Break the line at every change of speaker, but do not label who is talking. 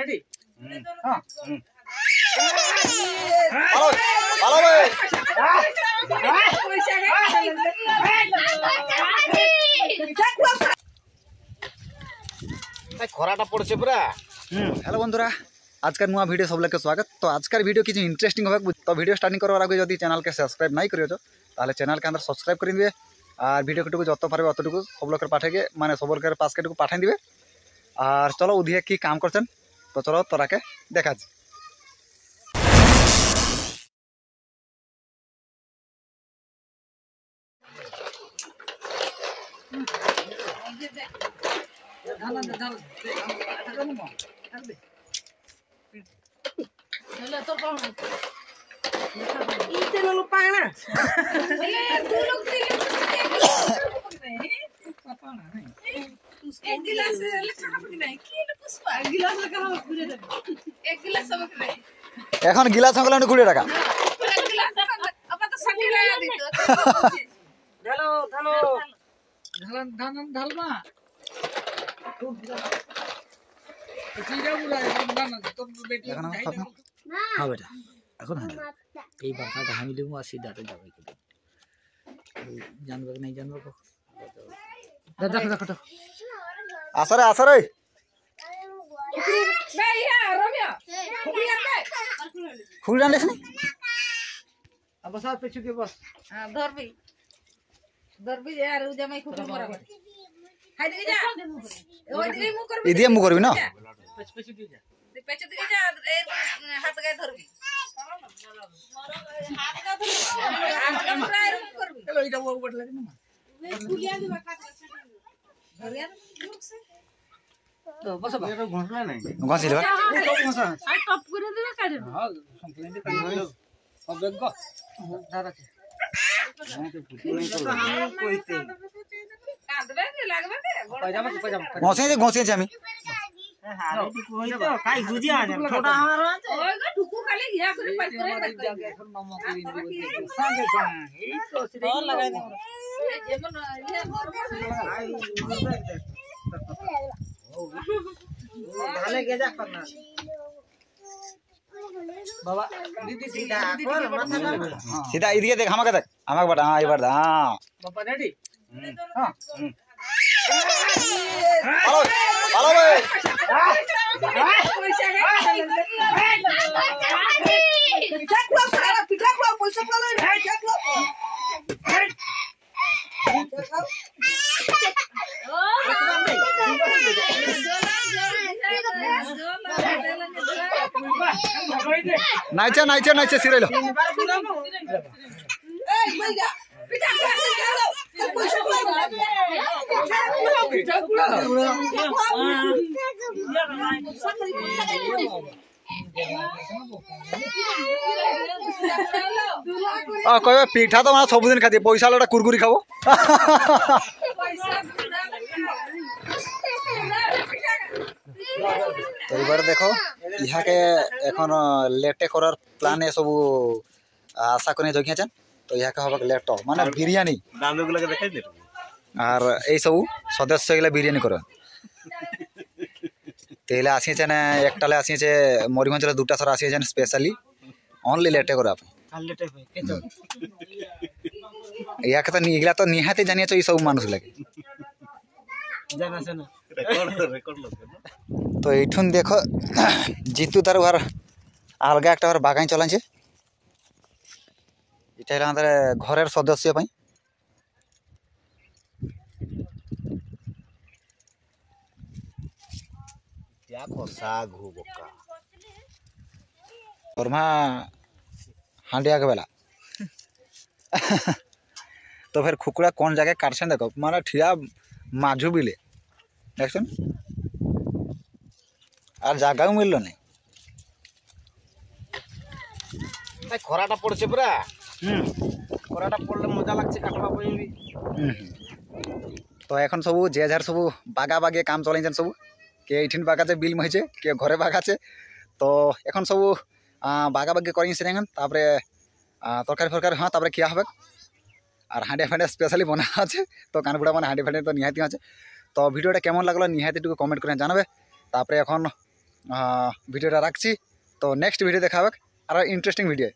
Ready
हां
hello भाई खराटा पड़ছে पूरा
हेलो बंधुरा आजकल नुआ वीडियो सब लोग स्वागत। तो आजकल वीडियो किसी इंटरेस्टिंग होगा तो वीडियो स्टार्टिंग करवार आगे जब चैनल के सब्सक्राइब नहीं करियो ताले चैनल के अंदर सब्सक्राइब कर दिए और वीडियो के जो पारे अतटुकू सब लोग पाठे के माने सब लोग पास के पाठाई दिए और चलो उधिए की काम करछन तो चलो तोरा के देखा এখন গিলাস সংকলন 20 টাকা
ঢালমা हाँ बेटा এখন এই বাঁকাটা আমি দেবো আর সিধাতে যাবে জানবে नहीं জানবে দেখো দেখো দেখো
আসরে আসরে ফুল ডান দেখনি
अब साथ पे चुके बस
हां धरबी यार उ जमाई खुटो बराबर खाई दे जा ओइ दिले मु करबी
इदिए मु करबी ना
पे चुके जा
पेचे दिके जा ए हाथ गाय धरबी हाथ का धरबी हाथ का ट्राई करबी
चलो इटा वो ऊपर लगे ना
फुलिया दे बाका धरिया तो बस बस
ये घोंसला नहीं
घसी लेबा
आ टप करे दे काढे
हां कंप्लेंट कर लो अब देखो दादा के
कांदबे के लागबे के
पैजामा
घसी जे আমি
हां कोई तो काई गुजिया ने छोटा हमारा
ओइ गो ठुकू खाली घिया करे पर करे
नमक संगे ए तो सीधे और लगाई दे
ये जेमन ये
ढाले के जा करना बाबा दीदी सीधा कर माथा डाल
सीधा इदिए देख हमके देख हमके बता हां ये बार हां
पापा रेडी
हां हेलो हेलो भाई नाइचे नाइचे नाइचे सिरेलो कह पिठा तो मैं सबुदिन खाती पैसा लड़ा कुरकुरी खाबो तो एबार देखो यहाँ के एखन लेटे करार प्लान सब आशा कर जगियाचन तो यहाँ के हम लेट माने बिरियानी और ये सब सदस्य गला बिरियानी कर तेले आसीचे ना एकटाले आसीचे मरीगंज दुटा सर आसीचे स्पेशली ओनली लेटे करा या के तो निगला तो निहाते जानिए तो ये सब मानुष लगे तो এইঠুন देखो জিতু তার ঘর আলগা একটা ঘর বাগান চলাছে এটা হলো আমাদের ঘরের সদস্য পাই
देखो साग हो बका
और मां हांडिया के बेला तो फिर खुकुड़ा कौन जगह काटছেন देखो माने ठिया माझू बिले দেখছেন আর জায়গাও মিললো না
भाई खराटा पड़ছে पूरा खराटा पड़ले मजा लागছে কাটবা পইবি
तो এখন सब जे जार सब बागा बागे काम चलाइछन सब के एठिन बागाचे बिल मइছে के घरे बागाचे तो এখন सब बागा बागे करिन सेरेन तापरे तरकारी फरकारी हाँ तापरे किया হবে আর হাঁড়িয়া ফাঁড়িয়া স্পেশালি বনা আছে তো কানপুড়া মানে হাঁড়ি ফাঁড়ি তো নিহাতি আছে तो भिडियोटा केमन लागलो निहाती कमेंट कर जानाबे तापरे एखन ভিডিওটা রাখছি। তো নেক্সট ভিডিও দেখা হবে আর ইন্টারেস্টিং ভিডিও।